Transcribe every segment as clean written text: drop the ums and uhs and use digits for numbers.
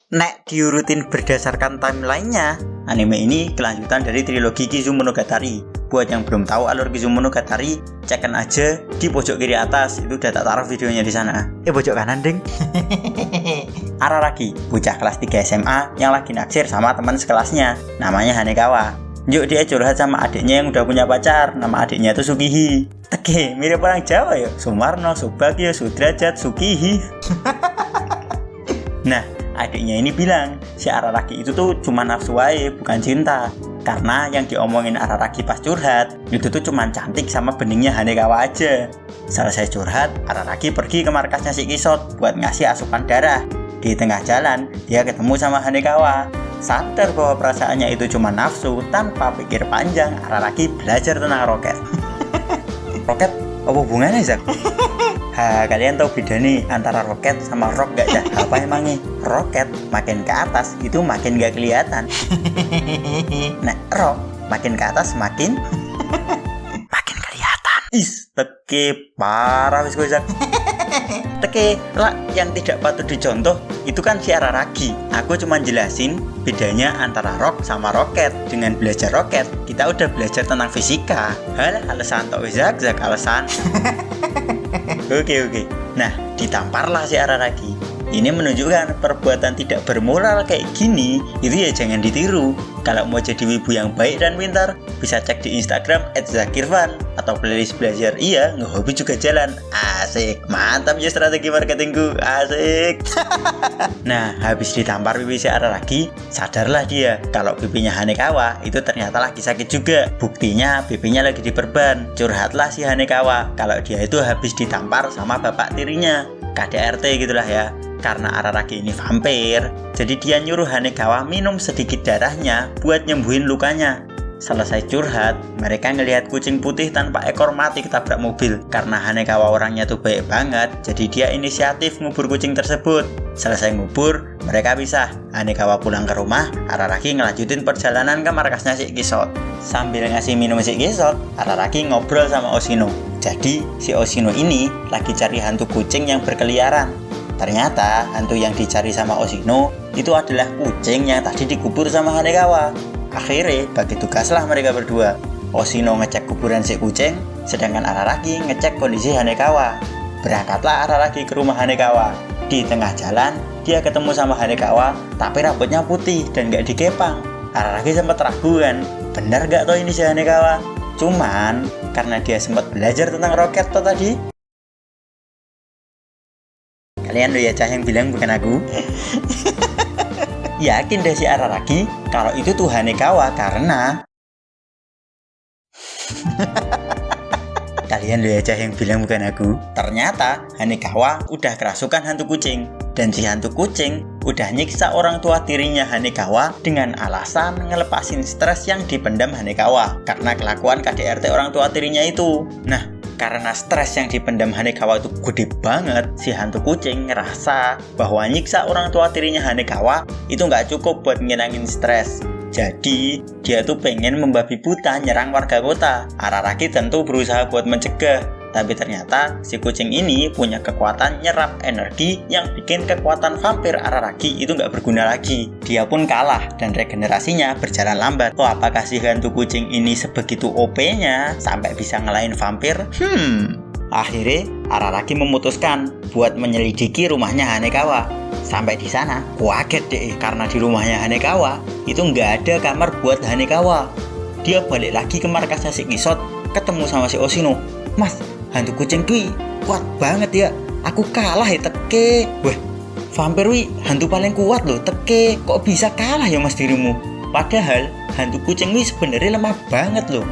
Nek diurutin berdasarkan timeline-nya, anime ini kelanjutan dari trilogi Kizumonogatari. Buat yang belum tahu alur Kizumonogatari, cekan aja di pojok kiri atas, itu udah tak taruh videonya di sana. Pojok kanan, ding. Araragi, bocah kelas 3 SMA yang lagi naksir sama teman sekelasnya, namanya Hanekawa. Yuk dia curhat sama adiknya yang udah punya pacar, nama adiknya itu Sukihi. Tege, mirip orang Jawa ya, Sumarno, Subagyo, Sudrajat, Sukihi. Nah, adiknya ini bilang, si Araragi itu tuh cuma nafsu wae, bukan cinta. Karena yang diomongin Araragi pas curhat, itu tuh cuma cantik sama beningnya Hanekawa aja. Selesai curhat, Araragi pergi ke markasnya si Kisot buat ngasih asupan darah. Di tengah jalan, dia ketemu sama Hanekawa. Sadar bahwa perasaannya itu cuma nafsu, tanpa pikir panjang, Araragi belajar tentang roket. Roket? Apa hubungannya, Zak? Kalian tahu beda nih antara roket sama rock gak ya? Apa emangnya? Roket makin ke atas itu makin gak kelihatan. Nah, rock makin ke atas makin kelihatan. Teke parah wis gue, Zak. Teke lah yang tidak patut dicontoh itu kan si Araragi. Aku cuma jelasin bedanya antara rock sama roket. Dengan belajar roket, kita udah belajar tentang fisika. Alasan tok wis, Zak alasan. Oke. Nah, ditamparlah si Araragi. Ini menunjukkan perbuatan tidak bermoral kayak gini itu ya jangan ditiru. Kalau mau jadi wibu yang baik dan pintar, bisa cek di Instagram @zakirvan atau playlist belajar iya, ngehobi juga jalan. Asik, mantap ya strategi marketingku, asik. Nah, habis ditampar pipi si Araragi, sadarlah dia kalau pipinya Hanekawa itu ternyata lagi sakit juga. Buktinya pipinya lagi diperban. Curhatlah si Hanekawa kalau dia itu habis ditampar sama bapak tirinya, KDRT gitulah ya. Karena Araragi ini vampir, jadi dia nyuruh Hanekawa minum sedikit darahnya buat nyembuhin lukanya. Selesai curhat, mereka ngelihat kucing putih tanpa ekor mati ketabrak mobil. Karena Hanekawa orangnya tuh baik banget, jadi dia inisiatif ngubur kucing tersebut. Selesai ngubur, mereka pisah. Hanekawa pulang ke rumah, Araragi ngelanjutin perjalanan ke markasnya si Kisot. Sambil ngasih minum si Kisot, Araragi ngobrol sama Oshino. Jadi, si Oshino ini lagi cari hantu kucing yang berkeliaran. Ternyata hantu yang dicari sama Oshino itu adalah kucing yang tadi dikubur sama Hanekawa. Akhirnya bagi tugaslah mereka berdua. Oshino ngecek kuburan si kucing, sedangkan Araragi ngecek kondisi Hanekawa. Berangkatlah Araragi ke rumah Hanekawa. Di tengah jalan dia ketemu sama Hanekawa, tapi rambutnya putih dan gak dikepang. Araragi sempat ragu kan, benar gak toh ini si Hanekawa? Cuman karena dia sempat belajar tentang roket toh tadi. Kalian lo ya cah yang bilang bukan aku. Yakin deh si Araragi kalau itu tuh Hanekawa karena kalian lo ya cah yang bilang bukan aku. Ternyata Hanekawa udah kerasukan hantu kucing. Dan si hantu kucing udah nyiksa orang tua tirinya Hanekawa dengan alasan ngelepasin stres yang dipendam Hanekawa karena kelakuan KDRT orang tua tirinya itu. Nah, karena stres yang dipendam Hanekawa itu gede banget, si hantu kucing ngerasa bahwa nyiksa orang tua tirinya Hanekawa itu nggak cukup buat ngilangin stres. Jadi, dia tuh pengen membabi buta nyerang warga kota. Araragi tentu berusaha buat mencegah. Tapi ternyata si kucing ini punya kekuatan nyerap energi yang bikin kekuatan vampir Araragi itu nggak berguna lagi. Dia pun kalah dan regenerasinya berjalan lambat. Apakah si hantu kucing ini sebegitu OP-nya sampai bisa ngelain vampir? Akhirnya Araragi memutuskan buat menyelidiki rumahnya Hanekawa. Sampai di sana, kaget deh karena di rumahnya Hanekawa itu nggak ada kamar buat Hanekawa. Dia balik lagi ke markasnya si Kisot, ketemu sama si Oshino. Mas, hantu kucing kui kuat banget ya. Aku kalah ya teke. Wah, vampir wi hantu paling kuat loh teke. Kok bisa kalah ya mas dirimu? Padahal hantu kucing wi sebenarnya lemah banget loh.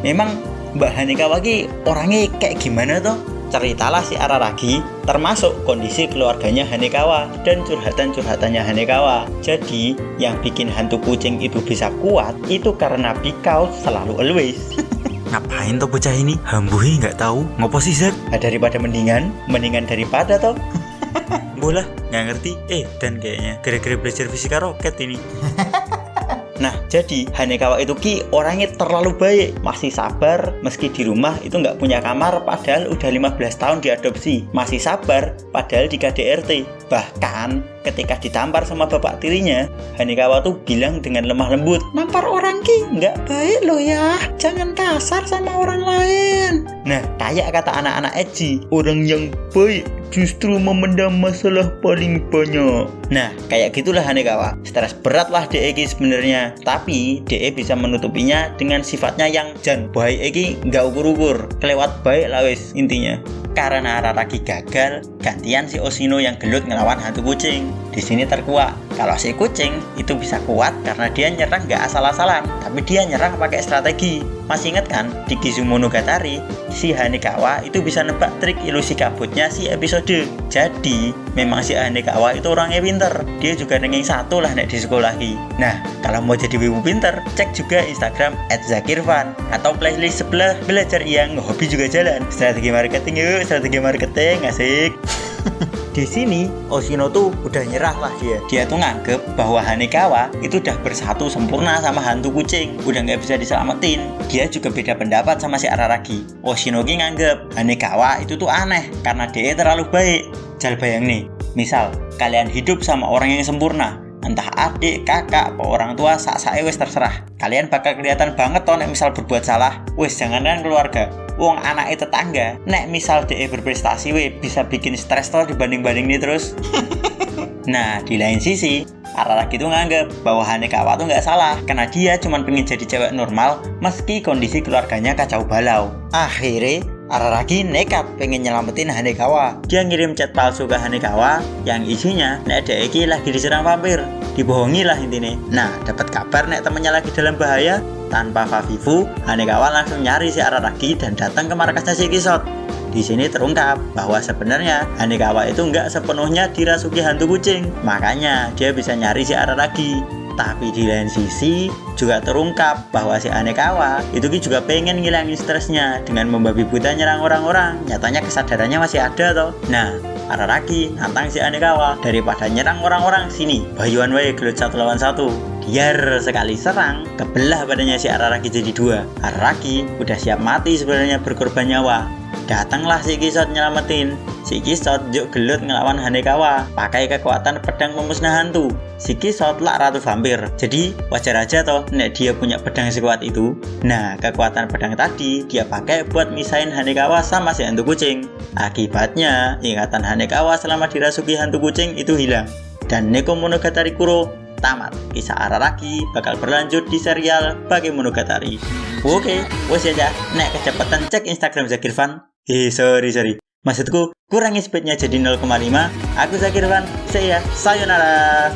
Memang Mbak Hanekawa ki orangnya kayak gimana toh? Ceritalah si Araragi termasuk kondisi keluarganya Hanekawa dan curhatan-curhatannya Hanekawa. Jadi yang bikin hantu kucing itu bisa kuat itu karena because selalu always. Ngapain toh bocah ini? Hambuhi nggak tahu ngopo sih Zak? Daripada mendingan daripada toh. Bolah nggak ngerti. Dan kayaknya gara-gara belajar fisika roket ini. Nah, jadi Hanekawa itu orangnya terlalu baik, masih sabar meski di rumah itu nggak punya kamar padahal udah 15 tahun diadopsi, masih sabar padahal di KDRT. Bahkan ketika ditampar sama bapak tirinya, Hanekawa tuh bilang dengan lemah lembut, "Nampar orang nggak baik loh ya, jangan kasar sama orang lain." Nah, kayak kata anak-anak edgy, orang yang baik justru memendam masalah paling banyak. Nah, kayak gitulah Hanekawa. Stres berat lah DE sebenarnya, tapi DE bisa menutupinya dengan sifatnya yang jan baik nggak ukur-ukur, kelewat baik lah wis intinya. Karena Araragi gagal, gantian si Oshino yang gelut ngelawan hantu kucing. Di sini terkuak kalau si kucing itu bisa kuat karena dia nyerang nggak asal-asalan, tapi dia nyerang pakai strategi. Masih ingat kan di Kizumonogatari, si Hanekawa itu bisa nebak trik ilusi kabutnya si episode. Jadi memang si Hanekawa itu orangnya pinter. Dia juga ranking 1 lah nek di sekolah lagi. Nah, kalau mau jadi wibu pinter, cek juga Instagram @zakirvan atau playlist sebelah belajar yang hobi juga jalan. Strategi marketing yuk, strategi marketing asik. Di sini Oshino tuh udah nyerah lah dia. Dia tuh nganggep bahwa Hanekawa itu udah bersatu sempurna sama hantu kucing, udah nggak bisa diselamatin. Dia juga beda pendapat sama si Araragi. Oshino ki nganggep Hanekawa itu tuh aneh karena dia terlalu baik. Jal bayang nih, misal kalian hidup sama orang yang sempurna, entah adik, kakak, apa orang tua, sak-sake wis terserah. Kalian bakal kelihatan banget toh nek misal berbuat salah. Wis jangankan keluarga, wong anaknya tetangga, nek misal DE berprestasi bisa bikin stres toh dibanding-banding nih terus. Nah, di lain sisi, Araragi tuh nganggep bahwa Hanekawa tuh nggak salah karena dia cuma pengen jadi cewek normal meski kondisi keluarganya kacau balau. Akhirnya Araragi nekat pengen nyelamatin Hanekawa. Dia ngirim chat palsu ke Hanekawa yang isinya nek DE lagi diserang vampir. Dibohongi lah intinya. Nah, dapat kabar nek temennya lagi dalam bahaya. Tanpa Favifu, Hanekawa langsung nyari si Araragi dan datang ke markasnya si Kisot. Di sini terungkap bahwa sebenarnya Hanekawa itu nggak sepenuhnya dirasuki hantu kucing. Makanya dia bisa nyari si Araragi. Tapi di lain sisi juga terungkap bahwa si Hanekawa itu juga pengen ngilangin stresnya dengan membabi buta nyerang orang-orang. Nyatanya kesadarannya masih ada toh. Nah, Araragi nantang si Hanekawa daripada nyerang orang-orang, sini bayuan wae gelut 1 lawan 1. Biar sekali serang kebelah badannya si Araragi jadi 2. Araragi udah siap mati sebenarnya berkorban nyawa. Datanglah si Kisot nyelamatin. Si Kisot juk gelut ngelawan Hanekawa pakai kekuatan pedang pemusnah hantu. Si Kisot lah ratu vampir, jadi wajar aja toh nek dia punya pedang sekuat itu. Nah, kekuatan pedang tadi dia pakai buat misahin Hanekawa sama si hantu kucing. Akibatnya ingatan Hanekawa selama dirasuki hantu kucing itu hilang. Dan Nekomonogatari Kuro tamat. Kisah Araragi bakal berlanjut di serial Bakemonogatari. Oke, wes aja. Nek kecepatan cek Instagram Zakirvan. Sorry. Maksudku kurangi speednya jadi 0,5. Aku Zakirvan. Sayonara.